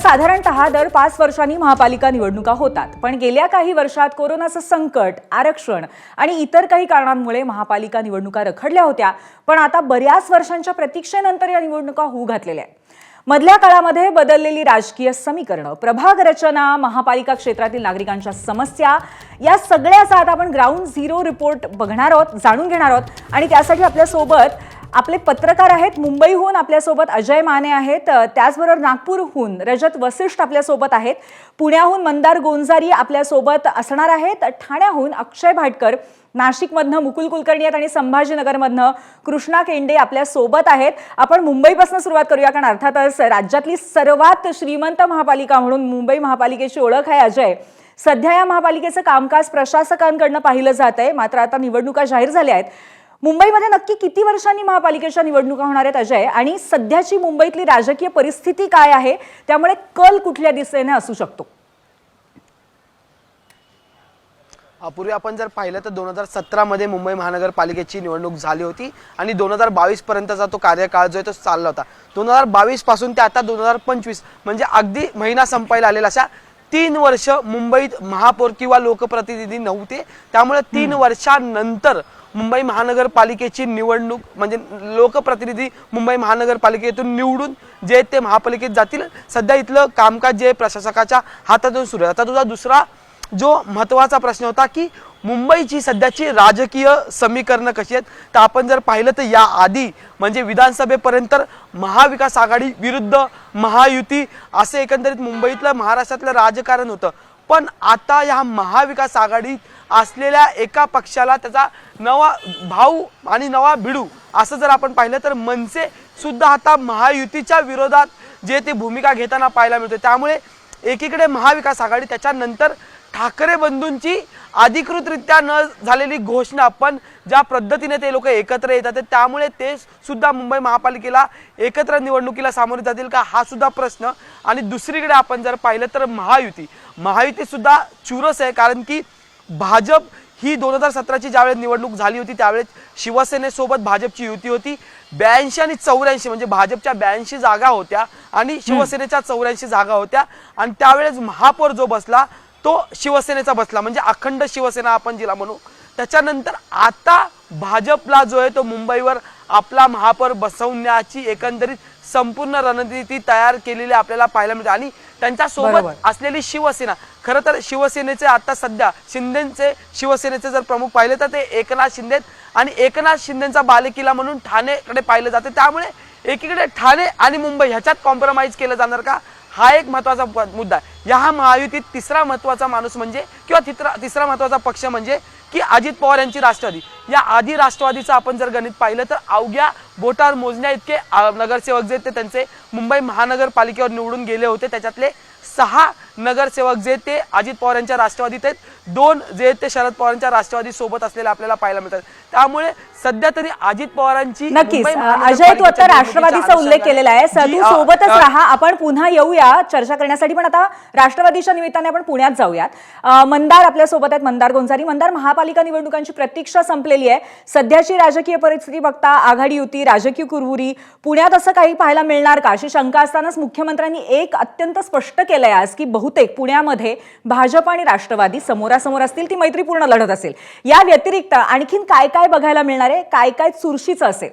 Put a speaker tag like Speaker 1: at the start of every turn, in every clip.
Speaker 1: साधारणतः दर 5 वर्षांनी महापालिका निवडणुका होतात, पण गेल्या काही वर्षात कोरोनाचं संकट, आरक्षण आणि इतर काही कारणांमुळे महापालिका निवडणुका रखडल्या होत्या. पण आता बऱ्याच वर्षांच्या प्रतीक्षेनंतर या निवडणुका होऊ घातलेल्या आहेत. मधल्या काळामध्ये बदललेली राजकीय समीकरणं, प्रभाग रचना, महापालिका क्षेत्रातील नागरिकांच्या समस्या या सगळ्याचा आता आपण ग्राउंड झिरो रिपोर्ट बघणार आहोत, जाणून घेणार आहोत. आणि त्यासाठी आपल्यासोबत आपले पत्रकार आहेत. मुंबईहून आपल्यासोबत अजय माने आहेत, त्याचबरोबर नागपूरहून रजत वसिष्ठ आपल्यासोबत आहेत, पुण्याहून मंदार गोंजारी आपल्यासोबत असणार आहेत, ठाण्याहून अक्षय भाटकर, नाशिकमधनं मुकुल कुलकर्णी आहेत आणि संभाजीनगरमधनं कृष्णा केंडे आपल्यासोबत आहेत. आपण मुंबईपासून सुरुवात करूया, कारण अर्थातच राज्यातली सर्वात श्रीमंत महापालिका म्हणून मुंबई महापालिकेची ओळख आहे. अजय, सध्या या महापालिकेचं कामकाज प्रशासकांकडनं पाहिलं जात आहे, मात्र आता निवडणुका जाहीर झाल्या आहेत. मुंबईमध्ये नक्की किती वर्षांनी महापालिकेच्या निवडणुका होणार आहेत अजय, आणि सध्याची मुंबईतली राजकीय परिस्थिती काय आहे, त्यामुळे कल कुठल्या दिशेने असू शकतो?
Speaker 2: पूर्वी आपण जर पाहिलं तर 2017 मध्ये मुंबई महानगरपालिकेची निवडणूक झाली होती आणि 2022 पर्यंतचा तो कार्यकाळ जो आहे तो चालला होता. 2022 पासून ते आता 2025 म्हणजे अगदी महिना संपायला आलेला अशा 3 वर्ष मुंबईत महापौर किंवा लोकप्रतिनिधी नव्हते. त्यामुळे 3 वर्षांनंतर मुंबई महानगरपालिकेची निवडणूक म्हणजे लोकप्रतिनिधी मुंबई महानगरपालिकेतून निवडून जे ते महापालिकेत जातील. सध्या इथलं कामकाज जे प्रशासकाच्या हातातून सुरू आहे. आता तुझा दुसरा जो महत्त्वाचा प्रश्न होता की मुंबईची सध्याची राजकीय समीकरणं कशी आहेत, तर आपण जर पाहिलं तर या आधी म्हणजे विधानसभेपर्यंत महाविकास आघाडी विरुद्ध महायुती असे एकंदरीत मुंबईतलं महाराष्ट्रातलं राजकारण होतं. पण आता या महाविकास आघाडीत असलेल्या एका पक्षाला त्याचा नवा भाऊ आणि नवा भिडू असं जर आपण पाहिलं तर मनसे सुद्धा आता महायुतीच्या विरोधात जे ते भूमिका घेताना पाहायला मिळते. त्यामुळे एकीकडे महाविकास आघाडी, त्याच्यानंतर ठाकरे बंधूंची अधिकृतरित्या न झालेली घोषणा, पण ज्या पद्धतीने ते लोक एकत्र येतात त्यामुळे ते सुद्धा मुंबई महापालिकेला एकत्र निवडणुकीला सामोरे जातील का, हा सुद्धा प्रश्न. आणि दुसरीकडे आपण जर पाहिलं तर महायुती सुद्धा चुरस आहे, कारण की भाजप ही 2017ची ज्यावेळेस निवडणूक झाली होती त्यावेळेस शिवसेनेसोबत भाजपची युती होती. 82 आणि 84 म्हणजे भाजपच्या 82 जागा होत्या आणि शिवसेनेच्या 84 जागा होत्या. आणि त्यावेळेस महापौर जो बसला तो शिवसेनेचा बसला, म्हणजे अखंड शिवसेना आपण जिला म्हणू. त्याच्यानंतर आता भाजपला जो आहे तो मुंबईवर आपला महापौर बसवण्याची एकंदरीत संपूर्ण रणनीती तयार केलेली आपल्याला पाहायला मिळते. आणि त्यांच्या सोबत असलेली शिवसेना, खरं तर शिवसेनेचे आता सध्या शिवसेनेचे जर प्रमुख पाहिले तर ते एकनाथ शिंदे आणि एकनाथ शिंदेचा बालेकिल्ला म्हणून ठाणेकडे पाहिलं जाते. त्यामुळे एकीकडे ठाणे आणि मुंबई ह्याच्यात कॉम्प्रोमाइज केलं जाणार का, हा एक महत्त्वाचा मुद्दा आहे. या महायुतीत तिसरा महत्त्वाचा माणूस म्हणजे किंवा तिसरा महत्त्वाचा पक्ष म्हणजे की अजित पवार यांची राष्ट्रवादी. या आधी राष्ट्रवादीचं आपण जर गणित पाहिलं तर अवघ्या बोटावर मोजण्या इतके नगरसेवक जे ते त्यांचे मुंबई महानगरपालिकेवर निवडून गेले होते. त्याच्यातले 6 नगरसेवक जे ते अजित पवार यांच्या राष्ट्रवादीत आहेत, 2 जे ते शरद पवारांच्या राष्ट्रवादी सोबत असलेले आपल्याला पाहायला मिळतात. त्यामुळे सध्या तरी अजित पवारांची
Speaker 1: नक्कीच. अजय, तू आता राष्ट्रवादीचा उल्लेख केलेला आहे, तू सोबतच राहा, आपण पुन्हा येऊया चर्चा करण्यासाठी. पण आता राष्ट्रवादीच्या निमित्ताने आपण पुण्यात जाऊयात. मंदार आपल्या सोबत आहेत, मंदार गोंजारी. मंदार, महापालिका निवडणुकांची प्रतीक्षा संपलेली आहे. सध्याची राजकीय परिस्थिती बघता आघाडी युती, राजकीय कुरबुरी पुण्यात असं काही पाहायला मिळणार का, अशी शंका असतानाच मुख्यमंत्र्यांनी एक अत्यंत स्पष्ट केलंय आज की बहुतेक पुण्यामध्ये भाजप आणि राष्ट्रवादी समोरासमोर असतील, ती मैत्रीपूर्ण लढत असेल. या व्यतिरिक्त आणखीन काय काय बघायला मिळणार आहे, काय काय चुरशीचं असेल?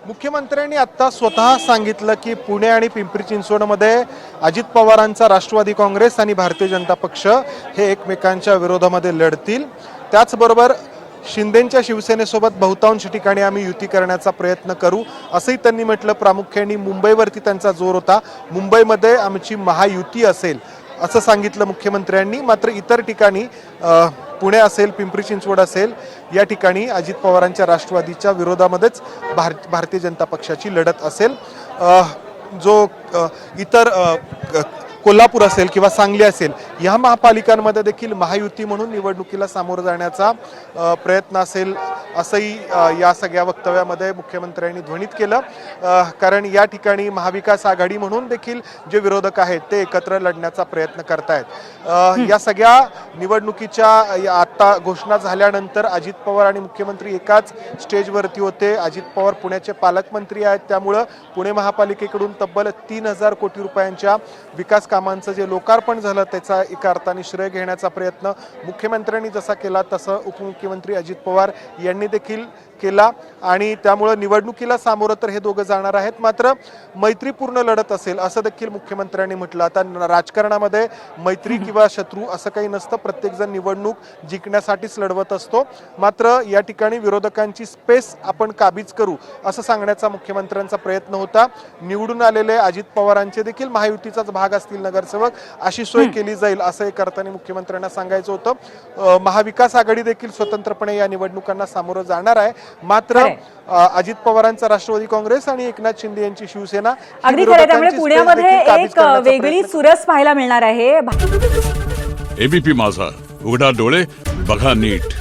Speaker 3: मुख्यमंत्र्यांनी आता स्वतः सांगितलं की पुणे आणि पिंपरी चिंचवडमध्ये अजित पवारांचा राष्ट्रवादी काँग्रेस आणि भारतीय जनता पक्ष हे एकमेकांच्या विरोधामध्ये लढतील. त्याचबरोबर शिंदेंच्या शिवसेनेसोबत बहुतांश ठिकाणी आम्ही युती करण्याचा प्रयत्न करू असंही त्यांनी म्हटलं. प्रामुख्याने मुंबईवरती त्यांचा जोर होता. मुंबईमध्ये आमची महायुती असेल असं सांगितलं मुख्यमंत्र्यांनी. मात्र इतर ठिकाणी पुणे असेल, पिंपरी चिंचवड असेल, या ठिकाणी अजित पवारांच्या राष्ट्रवादीच्या विरोधामध्येच भारतीय जनता पक्षाची लढत असेल. जो इतर कोल्हापूर असेल किंवा सांगली असेल या महापालिकांमध्ये देखील महायुती म्हणून निवडणुकीला सामोरं जाण्याचा प्रयत्न असेल. असंही या सगळ्या वक्तव्यामध्ये मुख्यमंत्र्यांनी ध्वनित केलं. कारण या ठिकाणी महाविकास आघाडी म्हणून देखील जे विरोधक आहेत ते एकत्र लढण्याचा प्रयत्न करतायत. या सगळ्या निवडणुकीच्या आता घोषणा झाल्यानंतर अजित पवार आणि मुख्यमंत्री एकाच स्टेजवरती होते. अजित पवार पुण्याचे पालकमंत्री आहेत, त्यामुळं पुणे महापालिकेकडून तब्बल 3,000 कोटी रुपयांच्या विकास कामांचं जे लोकार्पण झालं त्याचा एका अर्थाने श्रेय घेण्याचा प्रयत्न मुख्यमंत्र्यांनी जसा केला तसं उपमुख्यमंत्री अजित पवार यांनी देखील केला. आणि त्यामुळं निवडणुकीला सामोरं तर हे दोघं जाणार आहेत, मात्र मैत्रीपूर्ण लढत असेल असं देखील मुख्यमंत्र्यांनी म्हटलं. आता राजकारणामध्ये मैत्री किंवा शत्रू असं काही नसतं, प्रत्येकजण निवडणूक जिंकण्यासाठीच लढवत असतो. मात्र या ठिकाणी विरोधकांची स्पेस आपण काबीज करू असं सांगण्याचा मुख्यमंत्र्यांचा प्रयत्न होता. निवडून आलेले अजित पवारांचे देखील महायुतीचाच भाग असतील नगरसेवक, अशी सोय केली जाईल असं एक अर्थाने मुख्यमंत्र्यांना सांगायचं होतं. महाविकास आघाडी देखील स्वतंत्रपणे या निवडणुकांना सामोरं जाणार आहे. मात्र अजित पवारांचा राष्ट्रवादी काँग्रेस आणि एकनाथ शिंदे यांची शिवसेना ही
Speaker 1: अगदी खरं. त्यामुळे
Speaker 3: विरोधकांची
Speaker 1: पुण्यामध्ये
Speaker 3: space देखील काबीज
Speaker 1: एक
Speaker 3: करण्याचा
Speaker 1: वेगळी
Speaker 3: प्रयत्न
Speaker 1: चुरस पाहायला मिळणार आहे.
Speaker 4: एबीपी माझा, उघडा डोळे बघा नीट.